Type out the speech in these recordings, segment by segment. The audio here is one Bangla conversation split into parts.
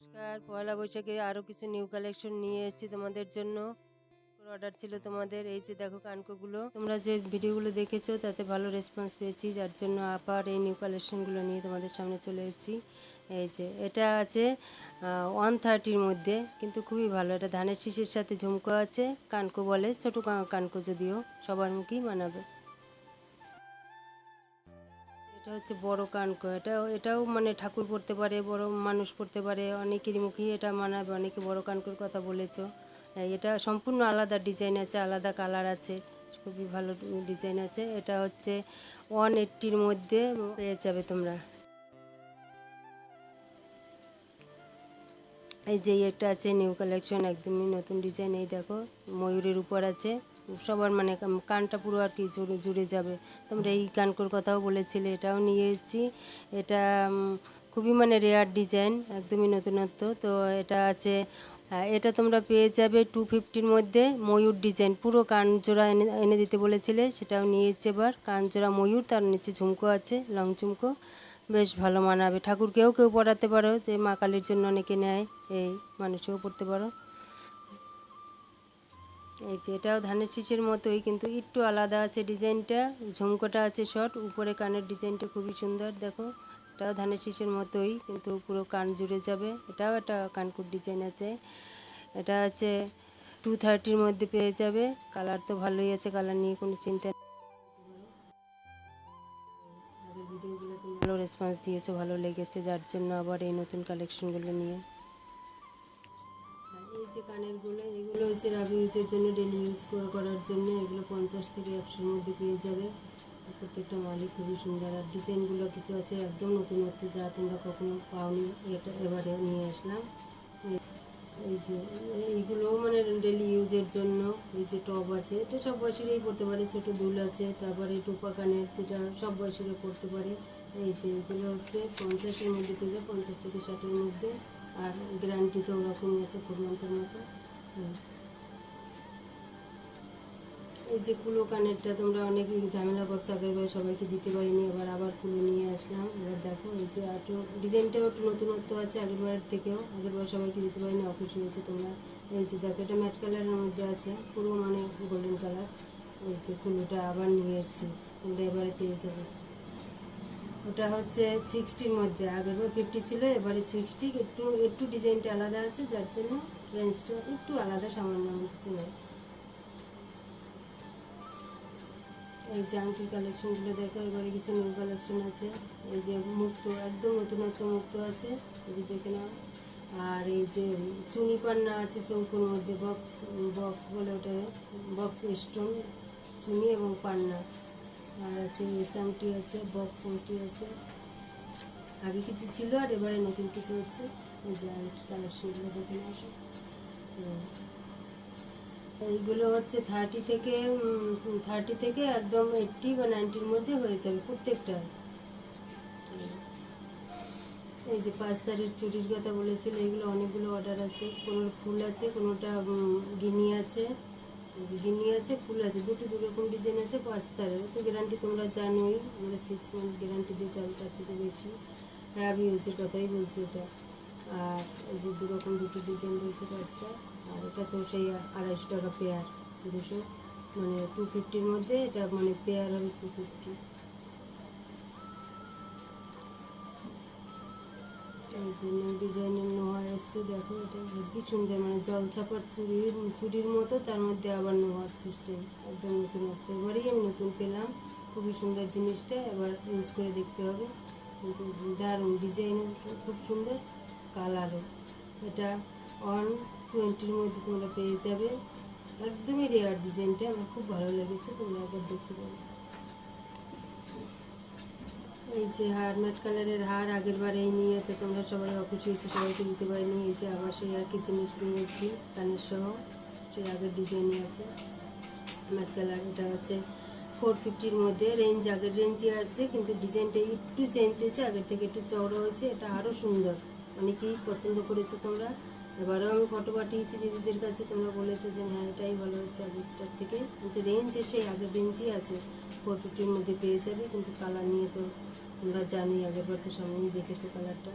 নমস্কার, পয়লা বৈশাখে আরও কিছু নিউ কালেকশন নিয়ে এসেছি তোমাদের জন্য। অর্ডার ছিল তোমাদের। এই যে দেখো কানকোগুলো, তোমরা যে ভিডিওগুলো দেখেছো তাতে ভালো রেসপন্স পেয়েছি, যার জন্য আবার এই নিউ কালেকশনগুলো নিয়ে তোমাদের সামনে চলে এসেছি। এই যে এটা আছে 130-র মধ্যে, কিন্তু খুবই ভালো। এটা ধানের শীষের সাথে ঝুমকো আছে, কানকো বলে, ছোট কানকো, যদিও সবার মুখেই মানাবে। এটা হচ্ছে বড় কানকো। এটাও মানে ঠাকুর পড়তে পারে, বড় মানুষ পড়তে পারে, অনেকেরই মুখেই এটা মানাবে। অনেকে বড় কানকোর কথা বলেছো। এটা সম্পূর্ণ আলাদা ডিজাইন আছে, আলাদা কালার আছে, খুবই ভালো ডিজাইন আছে। এটা হচ্ছে 180-র মধ্যে পেয়ে যাবে তোমরা। এই যে একটা আছে নিউ কালেকশন, একদমই নতুন ডিজাইন। এই দেখো ময়ূরের উপর আছে, সবার মানে কানটা পুরো আর কি জুড়ে যাবে। তোমরা এই কানকোর কথাও বলেছিলে, এটাও নিয়ে এসেছি। এটা খুবই মানে রেয়ার ডিজাইন, একদমই নতুনত্ব। তো এটা আছে, এটা তোমরা পেয়ে যাবে 250-র মধ্যে। ময়ূর ডিজাইন, পুরো কান জোড়া এনে এনে দিতে বলেছিলে, সেটাও নিয়ে এসেছে এবার। কান জোড়া ময়ূর, তার নিচে ঝুমকো আছে, লং ঝুমকো, বেশ ভালো মানাবে। ঠাকুরকেও কেউ পরাতে পারো, যে মা কালীর জন্য অনেকে নেয়, এই মানুষও পড়তে পারো। এই যে এটাও ধানের শীষের মতোই, কিন্তু একটু আলাদা আছে ডিজাইনটা। ঝুমকোটা আছে শর্ট, উপরে কানের ডিজাইনটা খুবই সুন্দর। দেখো এটাও ধানের শীষের মতোই, কিন্তু পুরো কান জুড়ে যাবে। এটাও একটা কানকুর ডিজাইন আছে। এটা আছে 230-র মধ্যে পেয়ে যাবে। কালার তো ভালোই আছে, কালার নিয়ে কোনো চিন্তা নেই। আগের ভিডিওগুলো তুমি ভালো রেসপন্স দিয়েছো, ভালো লেগেছে, যার জন্য আবার এই নতুন কালেকশনগুলো নিয়ে। আর এই যে কানেরগুলো, এগুলো হচ্ছে রাবি ইউজের জন্য, ডেলি ইউজ করার জন্য। এগুলো 50 থেকে 100-র মধ্যে পেয়ে যাবে। প্রত্যেকটা মালই খুবই সুন্দর। আর ডিজাইনগুলো কিছু আছে একদম নতুনত্ব, যা তোমরা কখনো পাওনি, এটা এবারে নিয়ে আসলাম। এই যে এইগুলোও মানে ডেলি ইউজের জন্য। এই যে টপ আছে, এটা সব বয়সেরই পড়তে পারে। ছোট দুল আছে, তারপরে টোপা কানের, যেটা সব বয়সেরও পড়তে পারে। এই যে এগুলো হচ্ছে 50-এর মধ্যে পেয়ে যায়, 50 থেকে 60-এর মধ্যে। আর গ্যারান্টি তো ওরকমই আছে, 4 মান্থের মতো। এই যে কুলো কানেরটা, তোমরা অনেকে ঝামেলা করছো, আগেরবার সবাইকে দিতে পারিনি, আবার কুলো নিয়ে আসলাম। এবার দেখো এই যে একটু ডিজাইনটাও একটু নতুনত্ব আছে আগেরবারের থেকেও। আগেরবার সবাইকে দিতে পারিনি, অখুশি হয়েছে তোমরা। এই যে দেখো এটা ম্যাট কালারের মধ্যে আছে, পুরো মানে গোল্ডেন কালার। এই যে কুলোটা আবার নিয়ে এসেছি, তোমরা এবারে পেয়ে যাবে। ওটা হচ্ছে 60-র মধ্যে, আগেরবার 50 ছিল, এবারে 60। একটু একটু ডিজাইনটা আলাদা আছে, যার জন্য রেঞ্জটা একটু আলাদা, সামান্য কিছু নয়। এই যে আংটির কালেকশনগুলো দেখো, এবারে কিছু নিউ কালেকশন আছে। এই যে মুক্ত, একদম নতুনত্ব মুক্ত আছে, এই যে দেখে নাও। আর এই যে চুনি পান্না আছে চৌকোর মধ্যে, বক্স বক্স বলে ওটা, বক্স স্টোন চুনি এবং পান্না। আর আছে এস আংটি আছে, বক্স আংটি আছে। আগে কিছু ছিল, আর এবারে নতুন কিছু হচ্ছে। এই যে আংটির কালেকশনগুলো দেখে নাও সব। এইগুলো হচ্ছে 30 থেকে একদম 80 বা 90-র মধ্যে হয়ে যাবে প্রত্যেকটা। এই যে 5 তারের চুড়ির কথা বলেছিল, এগুলো অনেকগুলো অর্ডার আছে। কোনোটা ফুল আছে, কোনোটা গিনি আছে। এই যে গিনি আছে, ফুল আছে, দুটো দুরকম ডিজাইন আছে। 5 তারের তো গ্যারান্টি তোমরা জানোই, আমরা 6 মান্থ গ্যারান্টি দিয়ে চাই, তার থেকে বেশি। রাবি ইউজের কথাই বলছি এটা। আর এই যে দুরকম দুটো ডিজাইন রয়েছে 5টা। আর এটা তো সেই 250 টাকা পেয়ার, 200 মানে 250-র মধ্যে। এটা মানে পেয়ার হবে 250। এই যে নিউ ডিজাইনের নোয়া এসছে, দেখো এটা হেভি সুন্দর, মানে জল ছাপার চুড়ির মতো, তার মধ্যে আবার নোয়ার সিস্টেম, একদম নতুনত্ব। এবারেই আমি নতুন পেলাম, খুবই সুন্দর জিনিসটা, এবার ইউজ করে দেখতে হবে। কিন্তু দারুণ ডিজাইনও খুব সুন্দর, কালারও। এটা 120-র মধ্যে তোমরা পেয়ে যাবে। একদমই রেয়ার ডিজাইনটা, আমার খুব ভালো লেগেছে, তোমরা একবার দেখতে পারো। এই যে হার, ম্যাট কালারের হার, আগের বার এই নিয়ে তো তোমরা সবাই অখুশি হয়েছে, সবাইকে দিতে পারিনি। এই যে আবার সেই একই জিনিস নিয়েছি, কানের সহ, সেই আগের ডিজাইনই আছে, ম্যাট কালার। এটা হচ্ছে 450-র মধ্যে, রেঞ্জ আগের রেঞ্জই আছে, কিন্তু ডিজাইনটা একটু চেঞ্জ হয়েছে, আগের থেকে একটু চওড়া হয়েছে। এটা আরও সুন্দর, অনেকেই পছন্দ করেছে তোমরা। এবারেও আমি ফটো পাঠিয়েছি দিদিদের কাছে, তোমরা বলেছো যে হ্যাঁ এটাই ভালো হচ্ছে আগেরটার থেকে, কিন্তু রেঞ্জ সেই আগের রেঞ্জই আছে। 450-র মধ্যে পেয়ে যাবে, কিন্তু কালার নিয়ে তো তোমরা জানোই, আগেরবার তো সামনেই দেখেছো কালারটা।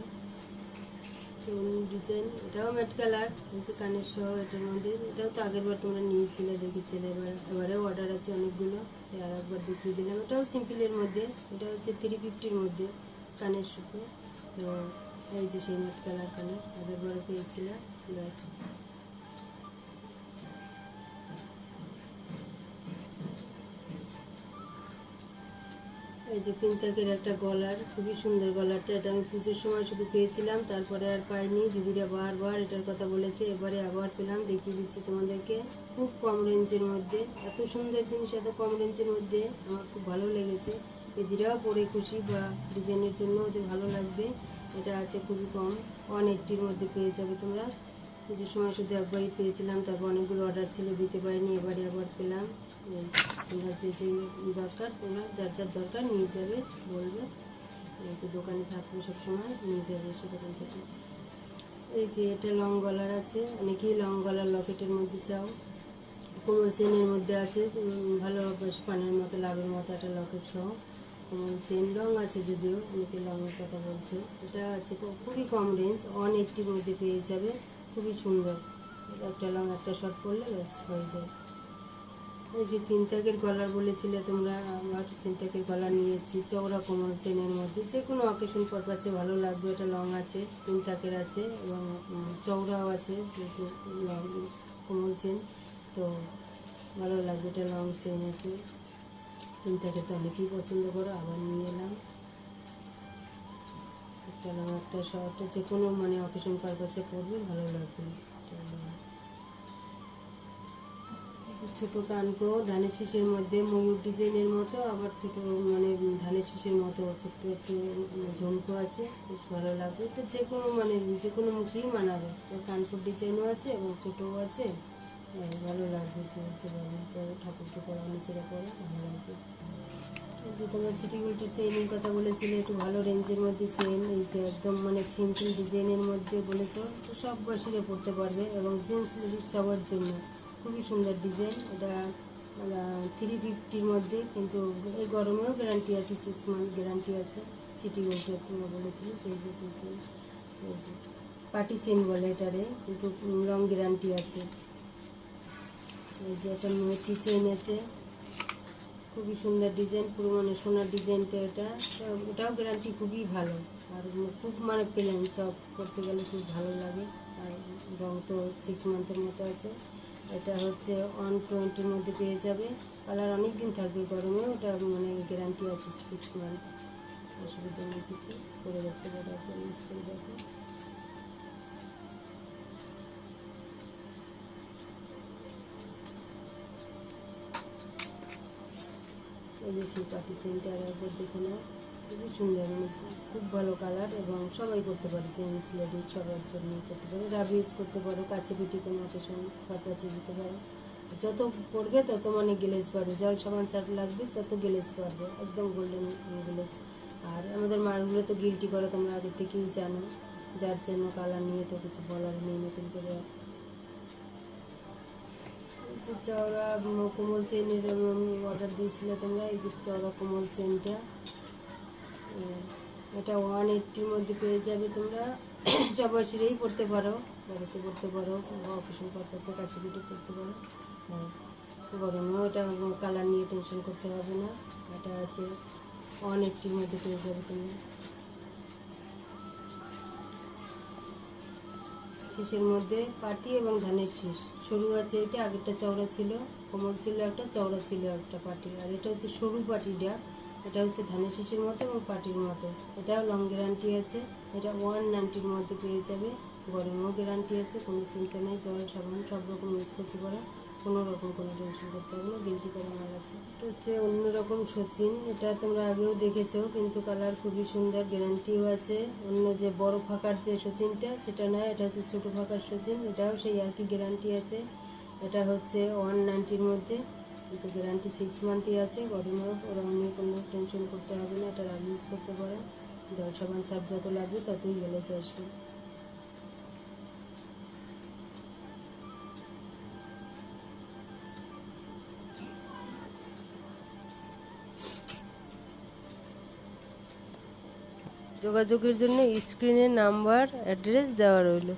ডিজাইন, এটাও ম্যাট কালার হচ্ছে কানের সহ এটার মধ্যে। এটাও তো আগের বার তোমরা নিয়েছিলে, দেখেছিলে। এবারেও অর্ডার আছে অনেকগুলো, আর একবার দেখিয়ে দিলাম। এটাও সিম্পলের মধ্যে, এটা হচ্ছে 350-র মধ্যে কানের সুতো। তো এই যে সেই ম্যাট কালার কানের, আগের বারও পেয়েছিলাম। এই যে 3 তাকের একটা গলার, খুবই সুন্দর গলারটা। এটা আমি পুজোর সময় শুধু পেয়েছিলাম, তারপরে আর পাইনি। দিদিরা বারবার এটার কথা বলেছে, এবারে আবার পেলাম, দেখিয়ে দিচ্ছি তোমাদেরকে। খুব কম রেঞ্জের মধ্যে এত সুন্দর জিনিস, এত কম রেঞ্জের মধ্যে আমার খুব ভালো লেগেছে। দিদিরাও পরে খুশি, বা ডিজাইনের জন্য ওদের ভালো লাগবে। এটা আছে খুবই কম, 180-র মধ্যে পেয়ে যাবে তোমরা। পুজোর সময় শুধু একবারই পেয়েছিলাম, তারপর অনেকগুলো অর্ডার ছিল, দিতে পারিনি, এবারে আবার পেলাম। তোমরা যে যে দরকার, তোমরা যার যার দরকার নিয়ে যাবে, বলবে। এই তো দোকানে থাকবে সবসময়, নিয়ে যাবে সে দোকান থেকে। এই যে এটা লং গলার আছে, অনেকেই লং গলার লকেটের মধ্যে চাও। কোমল চেনের মধ্যে আছে, ভালো বেশ পানের মতো, লাভের মতো একটা লকেট সহ। কোমল চেন, লং আছে যদিও, অনেকে লংয়ের কথা বলছো। এটা আছে খুবই কম রেঞ্জ, 180-র মধ্যে পেয়ে যাবে। খুবই সুন্দর, একটা লং একটা শর্ট পরলে ব্যাস হয়ে যায়। এই যে 3 তাকের গলার বলেছিলে তোমরা, আমার 3 তাকের গলা নিয়েছি, চওড়া কোমল চেনের মধ্যে। যে কোনো অকেশন পারপাসে ভালো লাগবে। এটা লং আছে, 3 তাকের আছে, এবং চওড়াও আছে, যেহেতু লং কোমল চেন, তো ভালো লাগবে। এটা লং চেন আছে, 3 তাকে তো অনেকেই পছন্দ করো, আবার নিয়ে এলাম। একটা লং একটা শর্ট, যে কোনো মানে অকেশন পারপাসে পরবে, ভালো লাগবে। ছোটো কানকো ধানের শীষের মধ্যে, ময়ূর ডিজাইনের মতো, আবার ছোটো মানে ধানের শীষের মতো ছোট্ট একটু ঝুমকো আছে, বেশ ভালো লাগবে। এটা যে কোনো মানে যে কোনো মুখেই মানাবে। কানপুর ডিজাইনও আছে এবং ছোটোও আছে, ভালো লাগবে। যে ভালো পরে ঠাকুরকে পরা, নিচেরা পরে ভালো লাগবে। এই যে তোমরা সিটি গোল্ডের চেইনের কথা বলেছিলে, একটু ভালো রেঞ্জের মধ্যে চেইন। এই যে একদম মানে সিম্পল ডিজাইনের মধ্যে বলেছো, তো সব বয়সীরা পড়তে পারবে, এবং জেন্টস লেডিস সবার জন্য খুবই সুন্দর ডিজাইন। এটা 350-র মধ্যে, কিন্তু এই গরমেও গ্যারান্টি আছে, 6 মান্থ গ্যারান্টি আছে। সিটি গোল্ডের তোমরা বলেছিলে, সেই যে সেই চেন, পার্টি চেন বলে এটারে, কিন্তু লং গ্যারান্টি আছে। এই যে একটা মেথি চেন আছে, খুবই সুন্দর ডিজাইন, পুরো মানে সোনার ডিজাইনটা। এটাও গ্যারান্টি খুবই ভালো, আর খুব মানে প্লেন, সব করতে গেলে খুব ভালো লাগে। আর রং তো 6 মান্থের মতো আছে। এটা হচ্ছে 120-র মধ্যে পেয়ে যাবে। কালার অনেক দিন থাকবে গরমেও, ওটা মানে গ্যারান্টি আছে 6 মান্থ, অসুবিধা নেই কিছু। করে দেখতে পারো, ইউজ করে দেখো। এই যে সেই পার্টি সেন্টার একবার দেখে নাও, খুবই সুন্দর, মানে খুব ভালো কালার, এবং সবাই করতে পারে, জেন্টস লেডিস সবার জন্য করতে পারো। রাব ইউজ করতে পারো, কাছে পিটি কোনো অকেশন পারপাসে যেতে পারো। যত পড়বে তত মানে গ্লেজ পারবে, জল সমান সার্ফ লাগবে তত গ্লেজ পারবে, একদম গোল্ডেন গ্লেজ। আর আমাদের মালগুলো তো গিল্টি করে, তোমরা আগে থেকেই জানো, যার জন্য কালার নিয়ে তো কিছু বলার নেই নতুন করে। যে চওড়া কোমল চেনের অর্ডার দিয়েছিলে তোমরা, এই যে চওড়া কোমল চেনটা, এটা 180-র মধ্যে পেয়ে যাবে তোমরা। সব বয়সীরাই পড়তে পারো, বাড়িতে পড়তে পারো, অফিসিয়াল পারপাসে কাছে পিঠে পড়তে পারো। গরমেও এটা কালার নিয়ে টেনশন করতে হবে না। এটা আছে 180-র মধ্যে পেয়ে যাবে তোমরা। শীষের মধ্যে পাটি এবং ধানের শীষ, সরু আছে এটা, আগেরটা চওড়া ছিল, কোমল ছিল একটা, চওড়া ছিল একটা পাটি। আর এটা হচ্ছে সরু পাটিটা, এটা হচ্ছে ধানের শীষের মতো এবং পাটির মতো। এটাও লং গ্যারান্টি আছে। এটা 190-র মধ্যে পেয়ে যাবে। গরমেও গ্যারান্টি আছে, কোনো চিন্তা নেই। জল সাবান সব রকম ইউজ করতে পারো, কোনো রকম কোনো টেনশন করতে হবে না, গিল্টি করা মাল আছে। এটা হচ্ছে অন্যরকম সচিন, এটা তোমরা আগেও দেখেছো, কিন্তু কালার খুবই সুন্দর, গ্যারান্টিও আছে। অন্য যে বড় ফাঁকার যে সচিনটা সেটা নয়, এটা হচ্ছে ছোটো ফাঁকার সচিন, এটাও সেই একই গ্যারান্টি আছে। এটা হচ্ছে 190-র মধ্যে, কিন্তু গ্যারান্টি 6 মান্থই আছে। গরমেও ওরকম নিয়ে কোনো টেনশন করতে হবে না, এটা ইউজ করতে পারো। জল সাবান সার্ফ যত লাগবে ততই গ্লেজ আসবে। যোগাযোগের জন্য স্ক্রিনে নাম্বার অ্যাড্রেস দেওয়া রইলো।